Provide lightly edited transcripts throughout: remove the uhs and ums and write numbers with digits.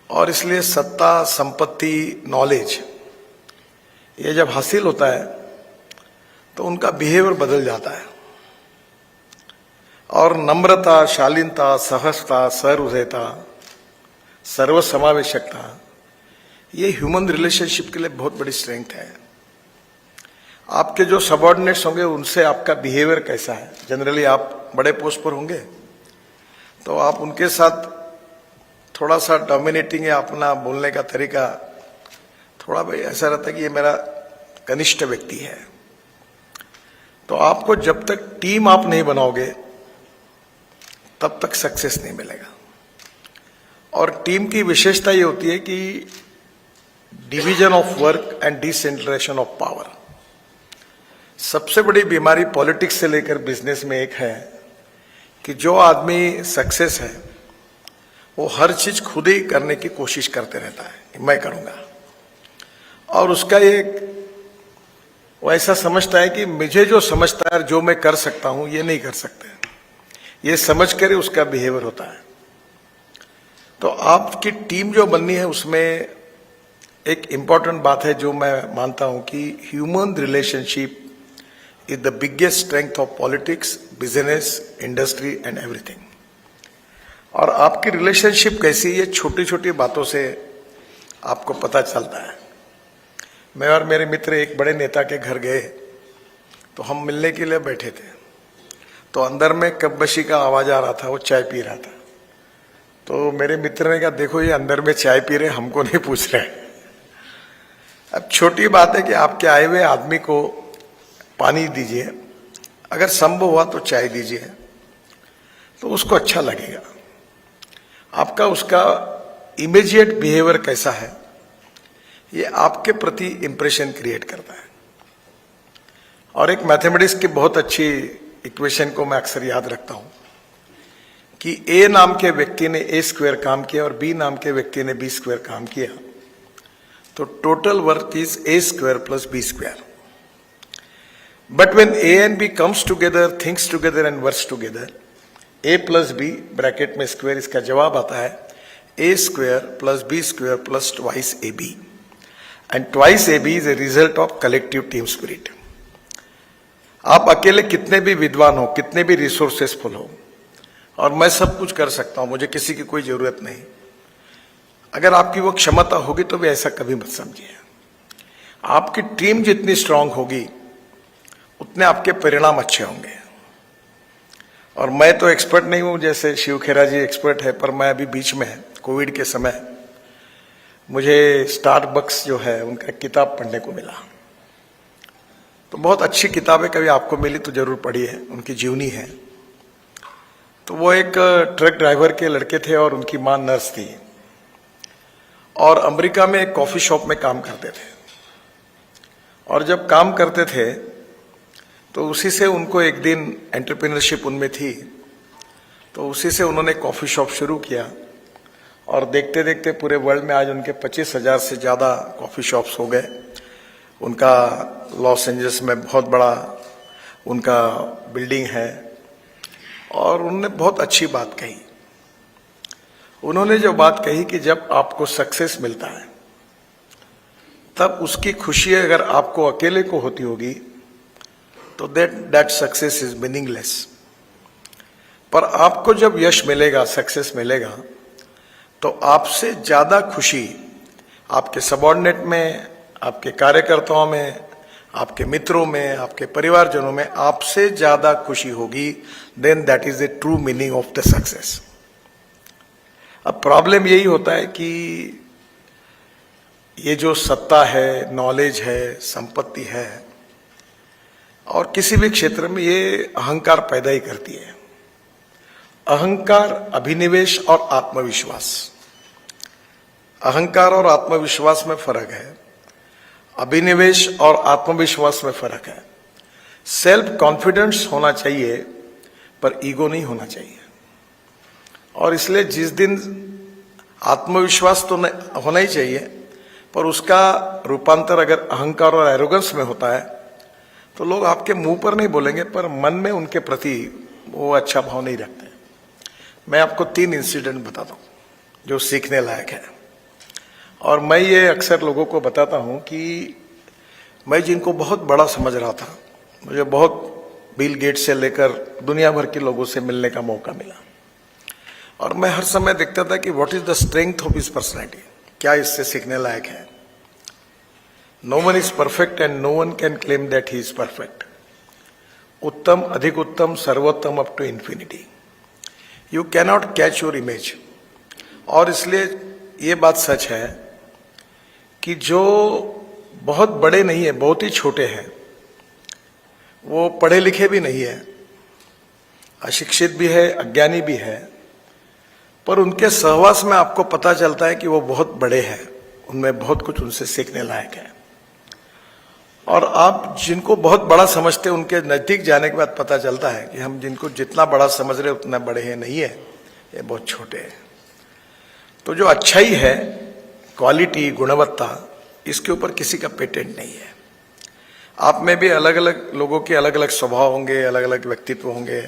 और इसलिए सत्ता, संपत्ति, नॉलेज ये जब हासिल होता है तो उनका बिहेवियर बदल जाता है। और नम्रता, शालीनता, सहजता, सहृदयता, सर्वसमावेशकता ये ह्यूमन रिलेशनशिप के लिए बहुत बड़ी स्ट्रेंथ है। आपके जो सबऑर्डिनेट्स होंगे उनसे आपका बिहेवियर कैसा है। जनरली आप बड़े पोस्ट पर होंगे तो आप उनके साथ थोड़ा सा डोमिनेटिंग है, अपना बोलने का तरीका थोड़ा भाई ऐसा रहता है कि ये मेरा कनिष्ठ व्यक्ति है। तो आपको जब तक टीम आप नहीं बनाओगे तब तक सक्सेस नहीं मिलेगा। और टीम की विशेषता ये होती है कि division of work and decentralization of power. सबसे बड़ी बीमारी पॉलिटिक्स से लेकर बिजनेस में एक है कि जो आदमी सक्सेस है वो हर चीज खुद ही करने की कोशिश करते रहता है कि मैं करूंगा, और उसका एक वो ऐसा समझता है कि मुझे जो समझता है, जो मैं कर सकता हूं, ये नहीं कर सकते, ये समझ कर उसका बिहेवियर होता है। तो आपकी टीम जो बननी है उसमें एक इंपॉर्टेंट बात है जो मैं मानता हूं कि human relationship is the biggest strength of politics, business, industry and everything. और आपकी रिलेशनशिप कैसी है, छोटी छोटी बातों से आपको पता चलता है। मैं और मेरे मित्र एक बड़े नेता के घर गए तो हम मिलने के लिए बैठे थे, तो अंदर में कपबशी का आवाज आ रहा था, वो चाय पी रहा था। तो मेरे मित्र ने कहा, देखो ये अंदर में चाय पी रहे, हमको नहीं पूछ रहे। अब छोटी बात है कि आपके आए हुए आदमी को पानी दीजिए, अगर संभव हुआ तो चाय दीजिए, तो उसको अच्छा लगेगा। आपका उसका इमीडिएट बिहेवियर कैसा है ये आपके प्रति इंप्रेशन क्रिएट करता है। और एक मैथमेटिक्स की बहुत अच्छी इक्वेशन को मैं अक्सर याद रखता हूं कि ए नाम के व्यक्ति ने ए स्क्वायर काम किया और बी नाम के व्यक्ति ने बी स्क्वायर काम किया, तो total work is A square plus B square. But when A and B comes together, thinks together and works together, A plus B bracket में स्क्वायर, इसका जवाब आता है A square plus B square plus twice A B, and twice A B is a result of collective team spirit. आप अकेले कितने भी विद्वान हो, कितने भी रिसोर्सेसफुल हो, और मैं सब कुछ कर सकता हूं, मुझे किसी की कोई जरूरत नहीं, अगर आपकी वो क्षमता होगी तो भी ऐसा कभी मत समझिए। आपकी टीम जितनी स्ट्रांग होगी उतने आपके परिणाम अच्छे होंगे। और मैं तो एक्सपर्ट नहीं हूं, जैसे शिव खेरा जी एक्सपर्ट है, पर मैं अभी बीच में कोविड के समय मुझे स्टारबक्स जो है उनका किताब पढ़ने को मिला। तो बहुत अच्छी किताब है, कभी आपको मिली तो जरूर पढ़िए, उनकी जीवनी है। तो वो एक ट्रक ड्राइवर के लड़के थे और उनकी मां नर्स थी, और अमेरिका में एक कॉफी शॉप में काम करते थे। और जब काम करते थे तो उसी से उनको एक दिन एंटरप्रेन्योरशिप उनमें थी, तो उसी से उन्होंने कॉफी शॉप शुरू किया। और देखते देखते पूरे वर्ल्ड में आज उनके 25,000 से ज्यादा कॉफी शॉप्स हो गए। उनका लॉस एंजल्स में बहुत बड़ा उनका बिल्डिंग है। और उन्होंने बहुत अच्छी बात कही। उन्होंने जो बात कही कि जब आपको सक्सेस मिलता है तब उसकी खुशी अगर आपको अकेले को होती होगी तो दैट सक्सेस इज मीनिंगलेस। पर आपको जब यश मिलेगा, सक्सेस मिलेगा, तो आपसे ज्यादा खुशी आपके सबऑर्डिनेट में, आपके कार्यकर्ताओं में, आपके मित्रों में, आपके परिवारजनों में आपसे ज्यादा खुशी होगी। Then that is the true meaning of the success. अब प्रॉब्लम यही होता है कि ये जो सत्ता है, नॉलेज है, संपत्ति है, और किसी भी क्षेत्र में ये अहंकार पैदा ही करती है। अहंकार, अभिनिवेश और आत्मविश्वास। अहंकार और आत्मविश्वास में फर्क है, अभिनिवेश और आत्मविश्वास में फर्क है। सेल्फ कॉन्फिडेंस होना चाहिए पर ईगो नहीं होना चाहिए। और इसलिए जिस दिन आत्मविश्वास तो होना ही चाहिए, पर उसका रूपांतर अगर अहंकार और एरोगेंस में होता है तो लोग आपके मुंह पर नहीं बोलेंगे, पर मन में उनके प्रति वो अच्छा भाव नहीं रखते। मैं आपको 3 इंसिडेंट बताता हूं जो सीखने लायक है। और मैं ये अक्सर लोगों को बताता हूं कि मैं जिनको बहुत बड़ा समझ रहा था, मुझे बहुत बिल गेट्स से लेकर दुनिया भर के लोगों से मिलने का मौका मिला, और मैं हर समय देखता था कि what is the strength of his personality, क्या इससे सीखने लायक है। No one is perfect and no one can claim that he is perfect. उत्तम, अधिक उत्तम, सर्वोत्तम up to infinity. You cannot catch your image. और इसलिए ये बात सच है कि जो बहुत बड़े नहीं है, बहुत ही छोटे हैं, वो पढ़े लिखे भी नहीं है, अशिक्षित भी है, अज्ञानी भी है, पर उनके सहवास में आपको पता चलता है कि वो बहुत बड़े हैं, उनमें बहुत कुछ उनसे सीखने लायक है। और आप जिनको बहुत बड़ा समझते हैं, उनके नजदीक जाने के बाद पता चलता है कि हम जिनको जितना बड़ा समझ रहे उतना बड़े हैं नहीं है, ये बहुत छोटे हैं। तो जो अच्छाई है, क्वालिटी, गुणवत्ता, इसके ऊपर किसी का पेटेंट नहीं है। आप में भी अलग अलग लोगों के अलग अलग स्वभाव होंगे, अलग अलग व्यक्तित्व होंगे।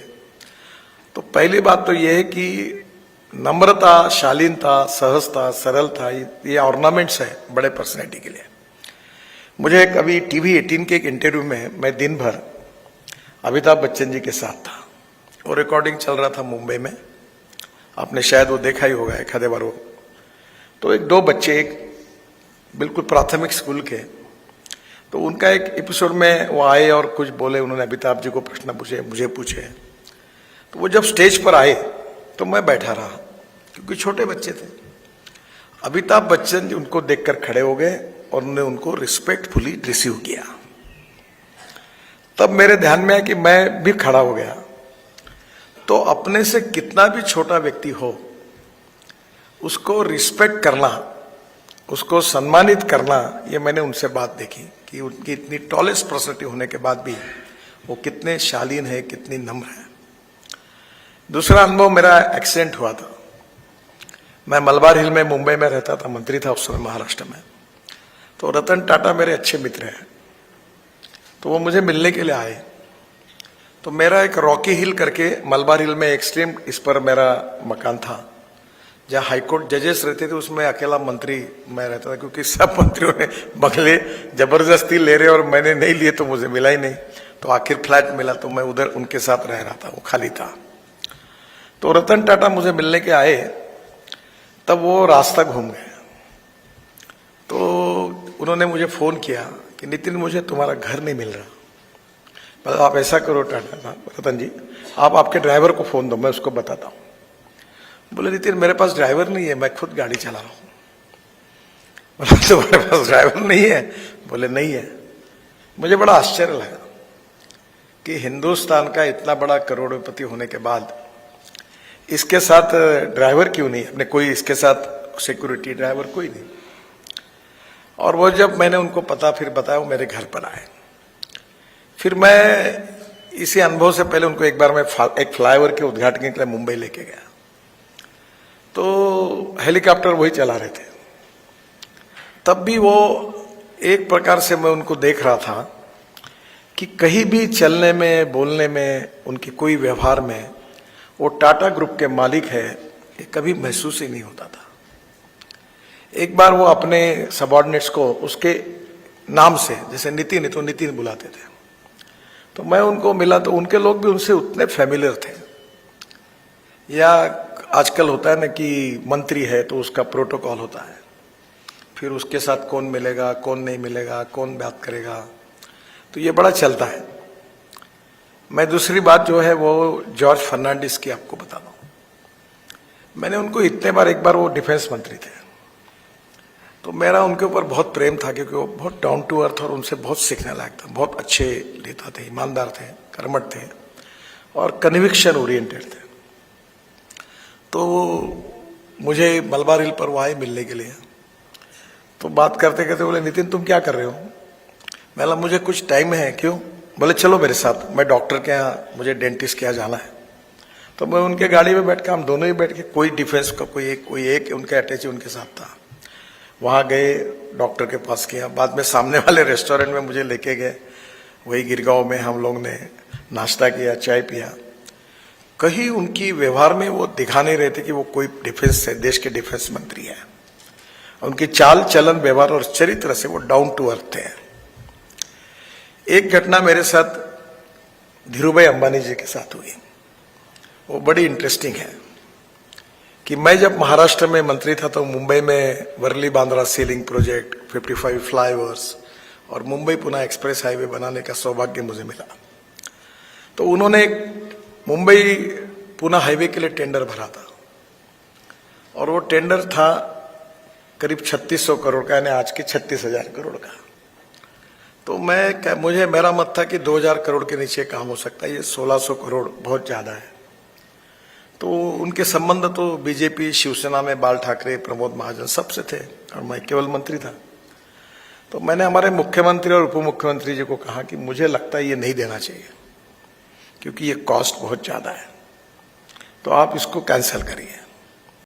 तो पहली बात तो यह है कि नम्रता, शालीनता, सहजता, सरलता, ये ऑर्नामेंट्स है बड़े पर्सनैलिटी के लिए। मुझे कभी टीवी 18 के एक इंटरव्यू में मैं दिन भर अमिताभ बच्चन जी के साथ था, वो रिकॉर्डिंग चल रहा था मुंबई में, आपने शायद वो देखा ही होगा एक आधे बार वो। तो एक दो बच्चे, एक बिल्कुल प्राथमिक स्कूल के, तो उनका एक एपिसोड में वो आए और कुछ बोले, उन्होंने अमिताभ जी को प्रश्न पूछे, मुझे पूछे। तो वो जब स्टेज पर आए तो मैं बैठा रहा, क्योंकि छोटे बच्चे थे। अमिताभ बच्चन जी उनको देखकर खड़े हो गए और उन्होंने उनको रिस्पेक्टफुली रिसीव किया। तब मेरे ध्यान में आया कि मैं भी खड़ा हो गया। तो अपने से कितना भी छोटा व्यक्ति हो, उसको रिस्पेक्ट करना, उसको सम्मानित करना, ये मैंने उनसे बात देखी कि उनकी इतनी टॉलेस्ट पर्सनैलिटी होने के बाद भी वो कितने शालीन है, कितनी नम्र है। दूसरा अनुभव मेरा एक्सीडेंट हुआ था। मैं मलबार हिल में मुंबई में रहता था, मंत्री था उस समय महाराष्ट्र में। तो रतन टाटा मेरे अच्छे मित्र हैं, तो वो मुझे मिलने के लिए आए। तो मेरा एक रॉकी हिल करके मलबार हिल में एक्सट्रीम इस पर मेरा मकान था, जहाँ हाईकोर्ट जजेस रहते थे, उसमें अकेला मंत्री मैं रहता था, क्योंकि सब मंत्रियों ने बंगले जबरदस्ती ले रहे और मैंने नहीं लिए, तो मुझे मिला ही नहीं। तो आखिर फ्लैट मिला, तो मैं उधर उनके साथ रह रहा था, वो खाली था। तो रतन टाटा मुझे मिलने के आए, तब वो रास्ता घूम गए। तो उन्होंने मुझे फोन किया कि नितिन, मुझे तुम्हारा घर नहीं मिल रहा। मतलब आप ऐसा करो टाटा रतन जी, आप आपके ड्राइवर को फोन दो, मैं उसको बताता हूँ। बोले नितिन, मेरे पास ड्राइवर नहीं है, मैं खुद गाड़ी चला रहा हूँ। बोला तुम्हारे पास ड्राइवर नहीं है? बोले नहीं है। मुझे बड़ा आश्चर्य लगा कि हिंदुस्तान का इतना बड़ा करोड़पति होने के बाद इसके साथ ड्राइवर क्यों नहीं, अपने कोई इसके साथ सिक्योरिटी ड्राइवर कोई नहीं। और वो जब मैंने उनको पता फिर बताया, वो मेरे घर पर आए। फिर मैं इसी अनुभव से पहले उनको एक बार मैं एक फ्लाईओवर के उद्घाटन के लिए मुंबई लेके गया। तो हेलीकॉप्टर वही चला रहे थे। तब भी वो एक प्रकार से मैं उनको देख रहा था कि कहीं भी चलने में, बोलने में, उनकी कोई व्यवहार में वो टाटा ग्रुप के मालिक है, ये कभी महसूस ही नहीं होता था। एक बार वो अपने सबऑर्डिनेट्स को उसके नाम से, जैसे नितिन है तो नितिन बुलाते थे। तो मैं उनको मिला तो उनके लोग भी उनसे उतने फैमिलियर थे। या आजकल होता है ना कि मंत्री है तो उसका प्रोटोकॉल होता है, फिर उसके साथ कौन मिलेगा, कौन नहीं मिलेगा, कौन बात करेगा, तो ये बड़ा चलता है। मैं दूसरी बात जो है वो जॉर्ज फर्नांडिस की आपको बताता हूँ। मैंने उनको इतने बार, एक बार वो डिफेंस मंत्री थे, तो मेरा उनके ऊपर बहुत प्रेम था, क्योंकि वो बहुत डाउन टू अर्थ और उनसे बहुत सीखने लायक था। बहुत अच्छे नेता थे, ईमानदार थे, कर्मठ थे और कन्विक्शन ओरिएंटेड थे। तो मुझे मलबार हिल पर वो आए मिलने के लिए। तो बात करते करते बोले, नितिन तुम क्या कर रहे हो? मैं बोला मुझे कुछ टाइम है। क्यों? बोले चलो मेरे साथ, मैं डॉक्टर के यहाँ, मुझे डेंटिस्ट के यहाँ जाना है। तो मैं उनके गाड़ी में बैठ के, हम दोनों ही बैठ के, कोई डिफेंस का कोई एक उनका अटैची उनके साथ था। वहाँ गए, डॉक्टर के पास किया। बाद में सामने वाले रेस्टोरेंट में मुझे लेके गए, वही गिरगांव में हम लोग ने नाश्ता किया, चाय पिया। कहीं उनकी व्यवहार में वो दिखा नहीं रहे थे कि वो कोई डिफेंस है, देश के डिफेंस मंत्री है। उनकी चाल चलन व्यवहार और चरित्र से वो डाउन टू अर्थ थे। एक घटना मेरे साथ धीरूभाई अंबानी जी के साथ हुई, वो बड़ी इंटरेस्टिंग है कि मैं जब महाराष्ट्र में मंत्री था तो मुंबई में Worli Bandra sea link project, 55 flyovers और मुंबई पुणे एक्सप्रेस हाईवे बनाने का सौभाग्य मुझे मिला। तो उन्होंने मुंबई पुणे हाईवे के लिए टेंडर भरा था और वो टेंडर था करीब 3600 करोड़ का, यानी आज के 36,000 करोड़ का। तो मेरा मत था कि 2000 करोड़ के नीचे काम हो सकता है, ये 1600 करोड़ बहुत ज्यादा है। तो उनके संबंध तो बीजेपी शिवसेना में बाल ठाकरे, प्रमोद महाजन सबसे थे और मैं केवल मंत्री था। तो मैंने हमारे मुख्यमंत्री और उप मुख्यमंत्री जी को कहा कि मुझे लगता है ये नहीं देना चाहिए क्योंकि ये कॉस्ट बहुत ज्यादा है, तो आप इसको कैंसिल करिए।